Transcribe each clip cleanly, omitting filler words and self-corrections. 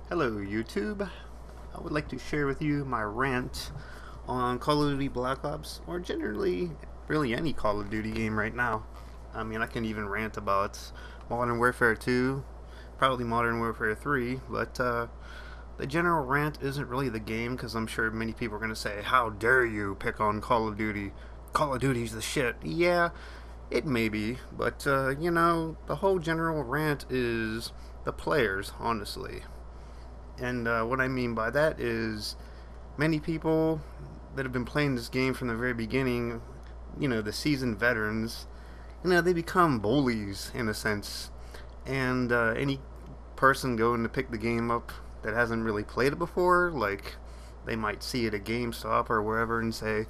Hello YouTube. I would like to share with you my rant on Call of Duty Black Ops, or generally really any Call of Duty game right now. I mean, I can even rant about Modern Warfare 2, probably Modern Warfare 3, but the general rant isn't really the game, because I'm sure many people are going to say, how dare you pick on Call of Duty? Call of Duty's the shit. Yeah, it may be, but the whole general rant is the players, honestly. And what I mean by that is many people that have been playing this game from the very beginning, the seasoned veterans, they become bullies in a sense. And any person going to pick the game up that hasn't really played it before, like they might see it at GameStop or wherever and say,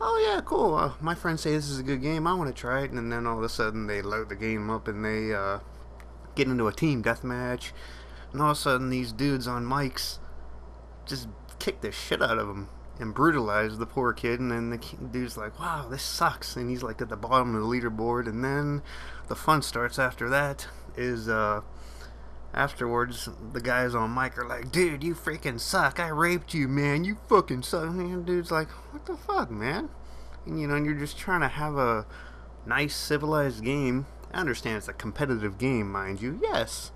oh yeah, cool, my friends say this is a good game, I want to try it. And then all of a sudden they load the game up and they get into a team deathmatch. And all of a sudden, these dudes on mics just kick the shit out of him and brutalize the poor kid. And then the dude's like, wow, this sucks. And he's like at the bottom of the leaderboard. And then the fun starts after that. Afterwards, the guys on mic are like, dude, you freaking suck. I raped you, man. You fucking suck. And the dude's like, what the fuck, man? And and you're just trying to have a nice, civilized game. I understand it's a competitive game, mind you. Yes.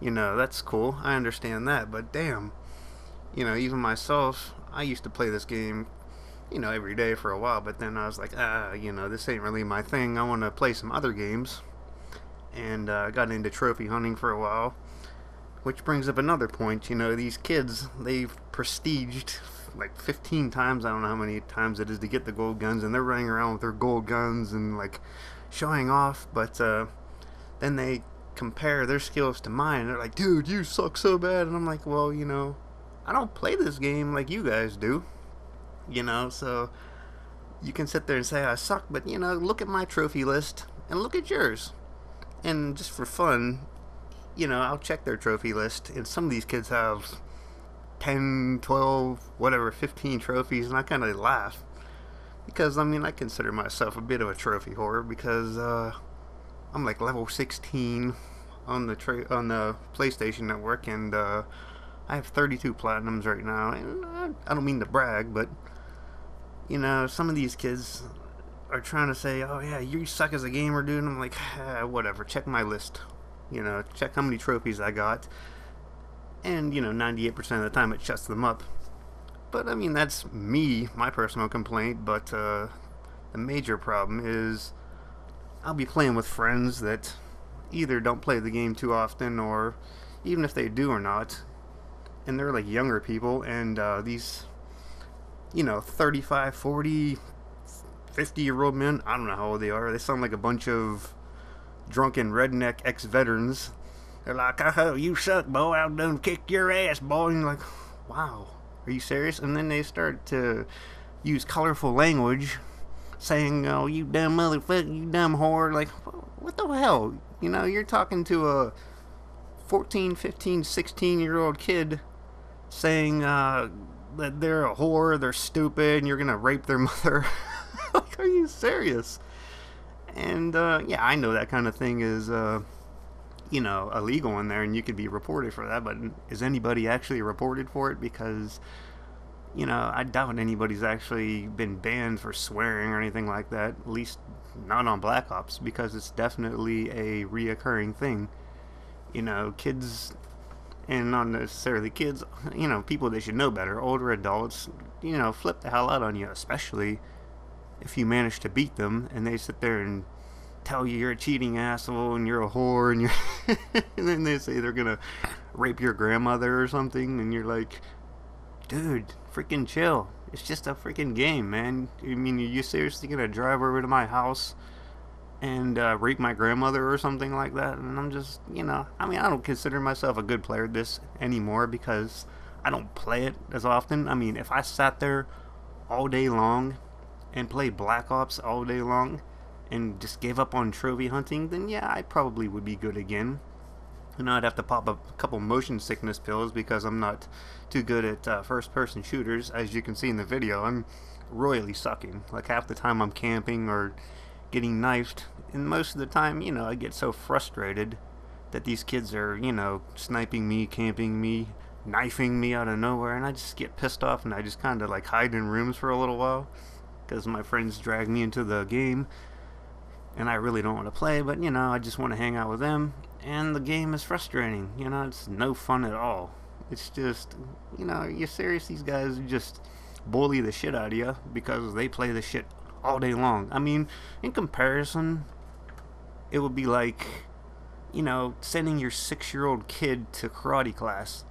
That's cool. I understand that, but damn. Even myself, I used to play this game, every day for a while, but then I was like, this ain't really my thing. I want to play some other games. And I got into trophy hunting for a while, which brings up another point. These kids, they've prestiged like 15 times, I don't know how many times it is, to get the gold guns, and they're running around with their gold guns and like showing off, but then they compare their skills to mine. They're like, dude, you suck so bad. And I'm like, well, I don't play this game like you guys do, so you can sit there and say I suck, but look at my trophy list and look at yours. And just for fun, I'll check their trophy list, and some of these kids have 10, 12, whatever, 15 trophies, and I kind of laugh, because I consider myself a bit of a trophy whore, because I'm like level 16 on the PlayStation Network, and I have 32 platinums right now. And I don't mean to brag, but some of these kids are trying to say, "Oh yeah, you suck as a gamer, dude." And I'm like, whatever. Check my list. Check how many trophies I got, and 98% of the time it shuts them up. But that's me, my personal complaint. But the major problem is, I'll be playing with friends that either don't play the game too often, or even if they do or not, and they're like younger people, and these 35, 40, 50-year-old men, I don't know how old they are, they sound like a bunch of drunken redneck ex-veterans. They're like, oh, you suck, boy, I done kicked your ass, boy. And you're like, wow, are you serious? And then they start to use colorful language, saying, oh, you dumb motherfucker, you dumb whore. Like, what the hell? You're talking to a 14, 15, 16-year-old kid saying that they're a whore, they're stupid, and you're going to rape their mother. Like, are you serious? And, yeah, I know that kind of thing is, illegal in there, and you could be reported for that, but is anybody actually reported for it? Because I doubt anybody's actually been banned for swearing or anything like that, at least not on Black Ops, because it's definitely a reoccurring thing. Kids, and not necessarily kids, people that should know better, older adults, flip the hell out on you, especially if you manage to beat them, and they sit there and tell you you're a cheating asshole, and you're a whore, and you're and then they say they're gonna rape your grandmother or something, and you're like, dude, freaking chill. It's just a freaking game, man. Are you seriously gonna drive over to my house and rape my grandmother or something like that? And I'm just, I don't consider myself a good player at this anymore, because I don't play it as often. If I sat there all day long and played Black Ops all day long and just gave up on trophy hunting, then yeah, I probably would be good again. I'd have to pop a couple motion sickness pills, because I'm not too good at first-person shooters. As you can see in the video, I'm royally sucking. Like, half the time I'm camping or getting knifed, and most of the time, I get so frustrated that these kids are, sniping me, camping me, knifing me out of nowhere, and I just get pissed off, and I just kind of like hide in rooms for a little while because my friends drag me into the game, and I really don't want to play, but I just want to hang out with them, and the game is frustrating. It's no fun at all. It's just, you're serious? These guys just bully the shit out of you because they play the shit all day long. I mean, in comparison, it would be like, sending your 6-year-old kid to karate class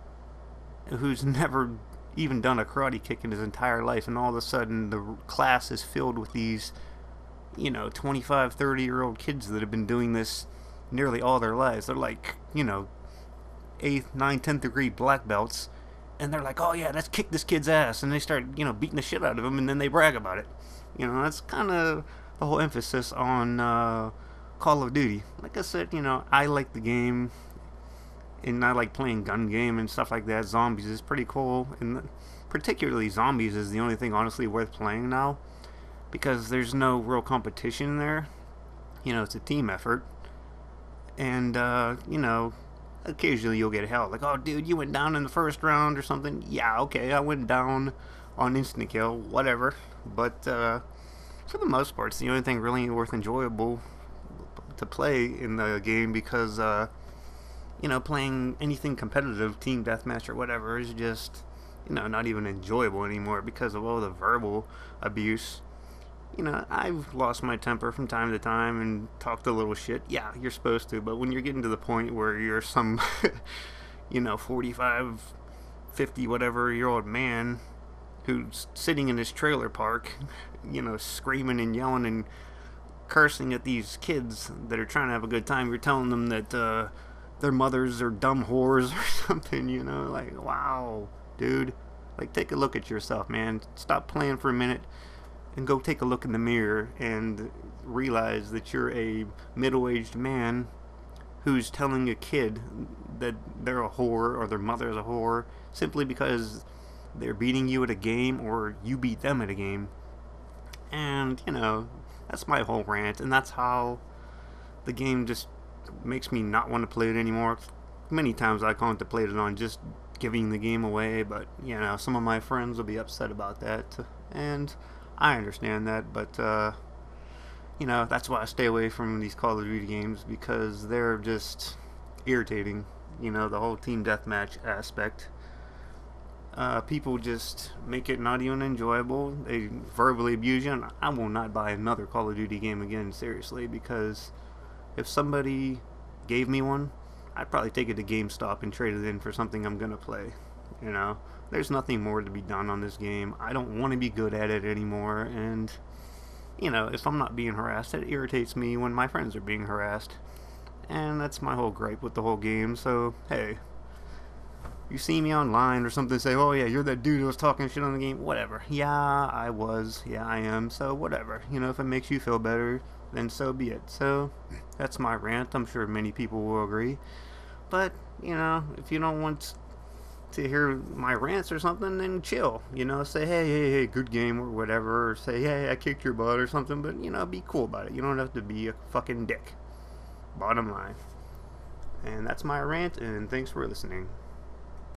who's never even done a karate kick in his entire life, and all of a sudden the class is filled with these 25, 30-year-old kids that have been doing this nearly all their lives. They're like 8th, 9th, 10th degree black belts, and they're like, oh yeah, let's kick this kid's ass, and they start beating the shit out of him, and then they brag about it. That's kind of the whole emphasis on Call of Duty. Like I said, I like the game, and I like playing gun game and stuff like that. Zombies is pretty cool, and particularly Zombies is the only thing honestly worth playing now, because there's no real competition there. It's a team effort, and occasionally you'll get held, like, oh dude, you went down in the first round or something. Yeah, okay, I went down on instant kill, whatever. But for the most part, it's the only thing really worth enjoyable to play in the game, because playing anything competitive, team deathmatch or whatever, is just not even enjoyable anymore because of all the verbal abuse. I've lost my temper from time to time and talked a little shit. Yeah, you're supposed to, but when you're getting to the point where you're some 45, 50 whatever year old man who's sitting in his trailer park, screaming and yelling and cursing at these kids that are trying to have a good time, you're telling them that their mothers are dumb whores or something, like, wow, dude, like, take a look at yourself, man. Stop playing for a minute and go take a look in the mirror and realize that you're a middle-aged man who's telling a kid that they're a whore or their mother's a whore simply because they're beating you at a game or you beat them at a game. And, that's my whole rant, and that's how the game just makes me not want to play it anymore. Many times I contemplated on just giving the game away, but, some of my friends will be upset about that, and I understand that, but, that's why I stay away from these Call of Duty games, because they're just irritating, the whole team deathmatch aspect. People just make it not even enjoyable. They verbally abuse you, and I will not buy another Call of Duty game again, seriously, because if somebody gave me one, I'd probably take it to GameStop and trade it in for something I'm gonna play. There's nothing more to be done on this game. I don't want to be good at it anymore, and if I'm not being harassed, it irritates me when my friends are being harassed, and that's my whole gripe with the whole game. So hey, you see me online or something, say, oh yeah, you're that dude who was talking shit on the game, whatever. Yeah, I was. Yeah, I am. So whatever. If it makes you feel better, then so be it. So that's my rant. I'm sure many people will agree. But, if you don't want to hear my rants or something, then chill. Say, hey, good game or whatever. Or say, hey, I kicked your butt or something. But, be cool about it. You don't have to be a fucking dick. Bottom line. And that's my rant, and thanks for listening.